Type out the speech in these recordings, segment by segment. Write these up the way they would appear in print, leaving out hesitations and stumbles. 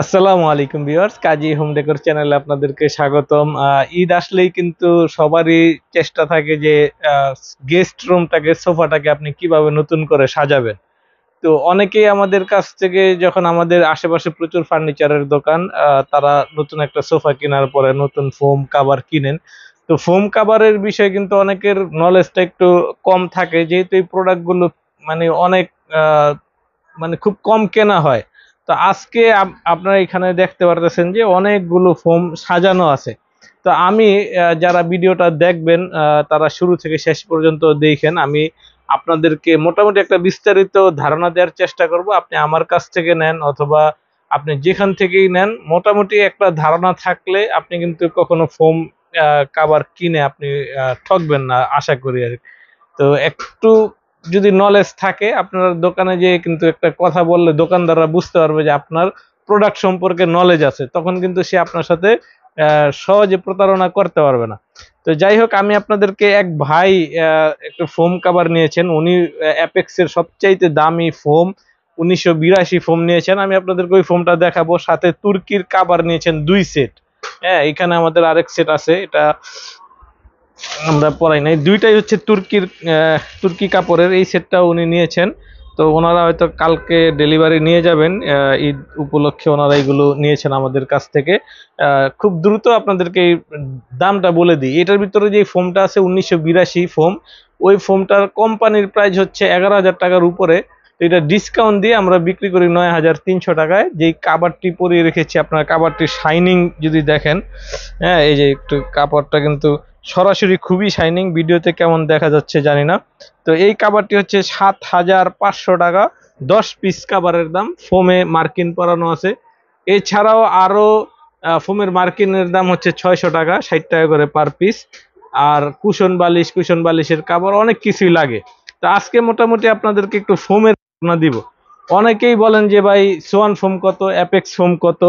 আসসালামু আলাইকুম ভিউয়ার্স, কাজী home decor চ্যানেলে আপনাদেরকে স্বাগতম। ঈদ আসলেই কিন্তু সবারই চেষ্টা থাকে যে গেস্ট রুমটাকে, সোফাটাকে আপনি কিভাবে নতুন করে সাজাবেন। তো অনেকেই আমাদের কাছ থেকে, যখন আমাদের আশেপাশে প্রচুর ফার্নিচারের দোকান, তারা নতুন একটা সোফা কেনার পরে নতুন ফোম কাভার কিনেন। তো ফোম কাভারের বিষয়ে কিন্তু অনেকের নলেজটা একটু কম থাকে, যেহেতু এই প্রোডাক্টগুলো মানে অনেক আহ, মানে খুব কম কেনা হয়। তো আজকে আপনারা এখানে দেখতে পারতেছেন যে অনেকগুলো ফোম সাজানো আছে। তো আমি যারা ভিডিওটা দেখবেন তারা শুরু থেকে শেষ পর্যন্ত দেখেন। আমি আপনাদেরকে মোটামুটি একটা বিস্তারিত ধারণা দেওয়ার চেষ্টা করব। আপনি আমার কাছ থেকে নেন অথবা আপনি যেখান থেকেই নেন, মোটামুটি একটা ধারণা থাকলে আপনি কিন্তু কখনো ফোম কাভার কিনে আপনি ঠকবেন না, আশা করি আর কি। তো একটু যদি নলেজ থাকে, আপনার দোকানে যে কিন্তু একটা কথা বললে দোকানদাররা বুঝতে পারবে যে আপনার প্রোডাক্ট সম্পর্কে নলেজ আছে, তখন কিন্তু সে আপনার সাথে সহজে প্রতারণা করতে পারবে না। তো যাই হোক, আমি আপনাদেরকে এক ভাই একটা ফোম কাভার নিয়েছেন। উনি অ্যাপেক্স এর সবচাইতে দামি ফোম 1982 ফোম নিয়েছেন। আমি আপনাদেরকে ওই ফোমটা দেখাবো, সাথে তুর্কির কাভার নিয়েছেন 2 সেট। হ্যাঁ, এখানে আমাদের আরেক সেট আছে, এটা আমরা পড়াই নাই। দুইটাই হচ্ছে তুর্কির, তুর্কি কাপড়ের। এই সেটটা উনি নিয়েছেন। তো ওনারা হয়তো কালকে ডেলিভারি নিয়ে যাবেন, ঈদ উপলক্ষে ওনারা এগুলো নিয়েছেন আমাদের কাছ থেকে। খুব দ্রুত আপনাদেরকে এই দামটা বলে দিই। এটার ভিতরে যে ফোমটা আছে 1982 ফোম, ওই ফোমটার কোম্পানির প্রাইস হচ্ছে 11,000 টাকার উপরে। তো এটা ডিসকাউন্ট দিয়ে আমরা বিক্রি করি 9,300 টাকায়। যেই কাভারটি পরিয়ে রেখেছি, আপনার কাভারটির শাইনিং যদি দেখেন, হ্যাঁ এই যে একটু কাপড়টা কিন্তু সরাসরি খুবই শাইনিং, ভিডিওতে কেমন দেখা যাচ্ছে জানি না। তো এই কাভারটি হচ্ছে 7,500 টাকা। 10 পিস কাভারের দাম, ফোমে মার্কিন পরানো আছে। এছাড়াও আরো ফোমের মার্কিনের দাম হচ্ছে 600 টাকা, 60 টাকা করে পার পিস। আর কুশন বালিশের কাভার অনেক কিছুই লাগে। তো আজকে মোটামুটি আপনাদেরকে একটু ফোমের ধারণা দিব। অনেকেই বলেন যে ভাই, সোয়ান ফোম কত, অ্যাপেক্স ফোম কত।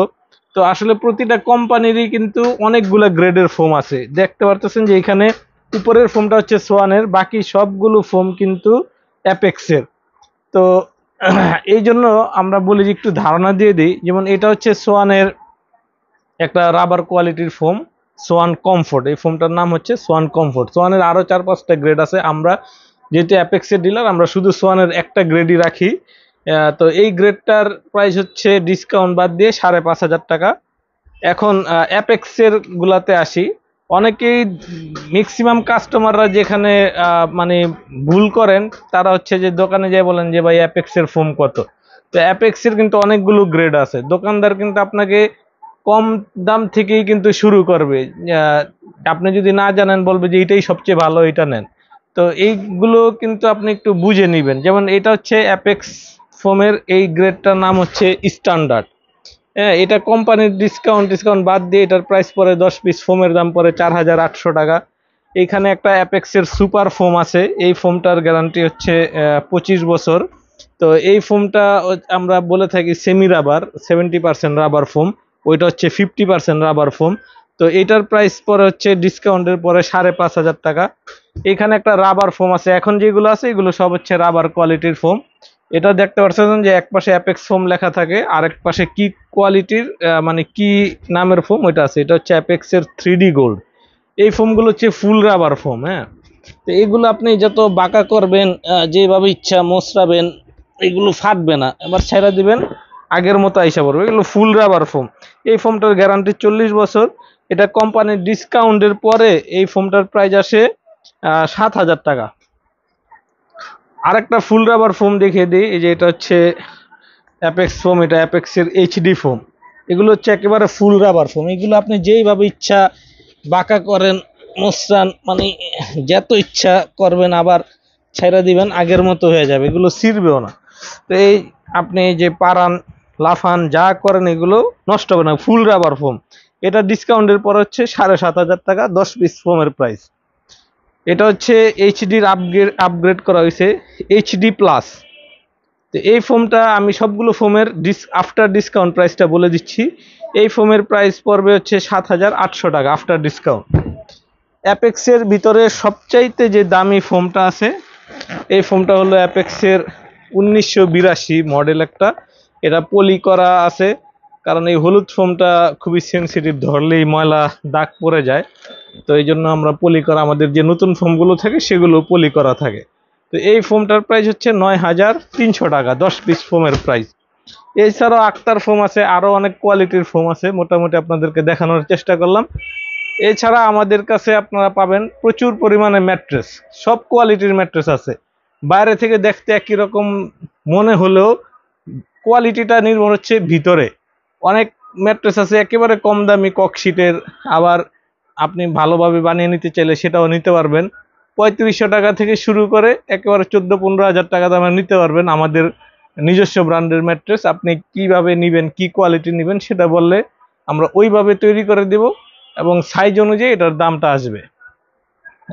তো আসলে প্রতিটা কোম্পানিরই কিন্তু অনেকগুলা গ্রেডের ফোম আছে। দেখতে পারতেছেন যে এখানে উপরের ফোমটা হচ্ছে সোয়ানের, বাকি সবগুলো ফোম কিন্তু অ্যাপেক্সের। তো এই জন্য আমরা বলি যে একটু ধারণা দিয়ে দিই। যেমন এটা হচ্ছে সোয়ানের একটা রাবার কোয়ালিটির ফোম, সোয়ান কমফোর্ট। এই ফোমটার নাম হচ্ছে সোয়ান কমফোর্ট। সোয়ানের আরো 4-5টা গ্রেড আছে। আমরা যেহেতু অ্যাপেক্সের ডিলার, আমরা শুধু সোয়ানের একটা গ্রেডই রাখি। তো এই গ্রেডটার প্রাইস হচ্ছে ডিসকাউন্ট বাদ দিয়ে 5,500 টাকা। এখন অ্যাপেক্সের গুলাতে আসি। অনেকেই, ম্যাক্সিমাম কাস্টমাররা যেখানে মানে ভুল করেন, তারা হচ্ছে যে দোকানে যেয়ে বলেন যে ভাই অ্যাপেক্সের ফোম কত। তো অ্যাপেক্সের কিন্তু অনেকগুলো গ্রেড আছে। দোকানদার কিন্তু আপনাকে কম দাম থেকেই কিন্তু শুরু করবে। আহ, আপনি যদি না জানেন, বলবে যে এটাই সবচেয়ে ভালো, এটা নেন। তো এইগুলো কিন্তু আপনি একটু বুঝে নিবেন। যেমন এটা হচ্ছে অ্যাপেক্স ফোমের এই গ্রেডটার নাম হচ্ছে স্ট্যান্ডার্ড। হ্যাঁ, এটা কোম্পানির ডিসকাউন্ট ডিসকাউন্ট বাদ দিয়ে এটার প্রাইস পড়ে, 10 পিস ফোমের দাম পড়ে 4,800 টাকা। এইখানে একটা অ্যাপেক্সের সুপার ফোম আছে। এই ফোমটার গ্যারান্টি হচ্ছে 25 বছর। তো এই ফোমটা আমরা বলে থাকি সেমি রাবার, 70% রাবার ফোম। ওইটা হচ্ছে 50% রাবার ফোম। তো এটার প্রাইস পরে হচ্ছে ডিসকাউন্টের পরে 5,500 টাকা। এখানে একটা রাবার ফোম আছে। এখন যেগুলো আছে এগুলো সব হচ্ছে রাবার কোয়ালিটির ফোম। এটা দেখতে পাচ্ছেন যে এক পাশে অ্যাপেক্স ফোম লেখা থাকে, আর এক পাশে কি কোয়ালিটির, মানে কি নামের ফোম ওইটা আছে। এটা হচ্ছে অ্যাপেক্স এর 3D গোল্ড। এই ফোমগুলো হচ্ছে ফুল রাবার ফোম। হ্যাঁ, তো এগুলো আপনি যত বাঁকা করবেন, যেভাবে ইচ্ছা মোচড়াবেন, এগুলো ফাটবে না, এবার ছেড়ে দিবেন আগের মতো আইসা পড়বে। এগুলো ফুল রাবার ফোম। এই ফোমটার গ্যারান্টি 40 বছর। এটা কোম্পানির ডিসকাউন্টের পরে এই ফোমটার প্রাইস আসে 7,000 টাকা। আরেকটা ফুল রাবার ফোম দেখিয়ে দিই। এই যে এটা হচ্ছে অ্যাপেক্স ফোম, এটা অ্যাপেক্সের এইচডি ফোম। এগুলো হচ্ছে একেবারে ফুল রাবার ফোম। এগুলো আপনি যেইভাবে ইচ্ছা বাঁকা করেন, মোচড়ান, মানে যত ইচ্ছা করবেন, আবার ছেড়ে দিবেন আগের মতো হয়ে যাবে, এগুলো ছিঁড়বেও না। তো এই আপনি যে পারান লাফান যা করেন, এগুলো নষ্ট হবে না, ফুল রাবার ফোম। এটা ডিসকাউন্টের পর হচ্ছে 7,500 টাকা, 10 পিস ফোমের প্রাইস। এটা হচ্ছে এইচডির আপগ্রেড করা হয়েছে, এইচডি প্লাস। তো এই ফোমটা আমি সবগুলো ফোমের আফটার ডিসকাউন্ট প্রাইসটা বলে দিচ্ছি। এই ফোমের প্রাইস পড়বে হচ্ছে 7,800 টাকা আফটার ডিসকাউন্ট। অ্যাপেক্সের ভিতরে সবচাইতে যে দামি ফোমটা আছে, এই ফোমটা হলো অ্যাপেক্সের 1982 মডেল একটা। এটা পলি করা আছে। কারণ এই হলুদ ফোমটা খুবই সেনসিটিভ, ধরলেই ময়লা দাগ পড়ে যায়। তো এই জন্য আমরা পলি করা, আমাদের যে নতুন ফোমগুলো থাকে সেগুলো পলি করা থাকে। তো এই ফোমটার প্রাইস হচ্ছে 9,300 টাকা, 10 পিস ফোমের প্রাইস। এছাড়াও আক্তার ফোম আছে, আরো অনেক কোয়ালিটির ফোম আছে, মোটামুটি আপনাদেরকে দেখানোর চেষ্টা করলাম। এছাড়া আমাদের কাছে আপনারা পাবেন প্রচুর পরিমাণে ম্যাট্রেস, সব কোয়ালিটির ম্যাট্রেস আছে। বাইরে থেকে দেখতে একই রকম মনে হলেও কোয়ালিটিটা নির্ভর হচ্ছে ভিতরে। অনেক ম্যাট্রেস আছে একেবারে কম দামি ককশিটের, আবার আপনি ভালোভাবে বানিয়ে নিতে চাইলে সেটাও নিতে পারবেন। 3500 টাকা থেকে শুরু করে একেবারে 14-15 হাজার টাকা দামে নিতে পারবেন আমাদের নিজস্ব ব্র্যান্ডের ম্যাট্রেস। আপনি কিভাবে নিবেন, কি কোয়ালিটি নিবেন সেটা বললে আমরা ওইভাবে তৈরি করে দেব, এবং সাইজ অনুযায়ী এটার দামটা আসবে।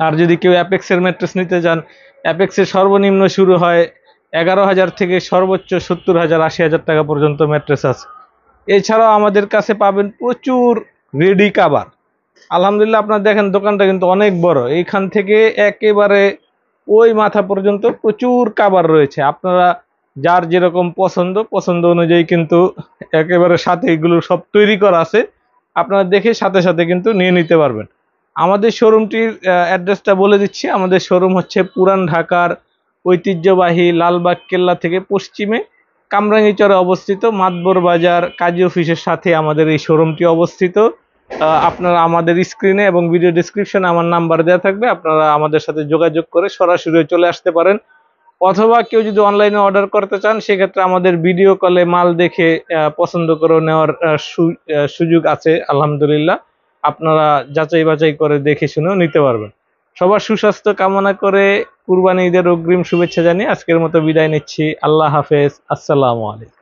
আর যদি কেউ অ্যাপেক্সের ম্যাট্রেস নিতে চান, অ্যাপেক্সের সর্বনিম্ন শুরু হয় 11,000 থেকে সর্বোচ্চ 70,000 80,000 টাকা পর্যন্ত ম্যাট্রেস আছে। এছাড়াও আমাদের কাছে পাবেন প্রচুর রেডি কাভার। আলহামদুলিল্লাহ, আপনার দেখেন দোকানটা কিন্তু অনেক বড়, এইখান থেকে একেবারে ওই মাথা পর্যন্ত প্রচুর কাভার রয়েছে। আপনারা যার যেরকম পছন্দ অনুযায়ী কিন্তু একেবারে সাথে এগুলো সব তৈরি করা আছে, আপনারা দেখে সাথে সাথে কিন্তু নিয়ে নিতে পারবেন। আমাদের শোরুমটির অ্যাড্রেসটা বলে দিচ্ছি। আমাদের শোরুম হচ্ছে পুরান ঢাকার ঐতিহ্যবাহী লালবাগ কেল্লা থেকে পশ্চিমে কামরাঙ্গীচরে অবস্থিত, মাতবর বাজার কাজী অফিসের সাথে আমাদের এই শোরুমটি অবস্থিত। আপনারা আমাদের স্ক্রিনে এবং ভিডিও ডেসক্রিপশনে আমার নাম্বার দেওয়া থাকবে, আপনারা আমাদের সাথে যোগাযোগ করে সরাসরি চলে আসতে পারেন। অথবা কেউ যদি অনলাইনে অর্ডার করতে চান, সেক্ষেত্রে আমাদের ভিডিও কলে মাল দেখে পছন্দ করে নেওয়ার সুযোগ আছে আলহামদুলিল্লাহ। আপনারা যাচাই বাছাই করে দেখে শুনেও নিতে পারবেন। সবার সুস্বাস্থ্য কামনা করে কুরবানি ঈদের অগ্রিম শুভেচ্ছা জানিয়ে আজকের মতো বিদায় নিচ্ছি। আল্লাহ হাফেজ, আসসালামু আলাইকুম।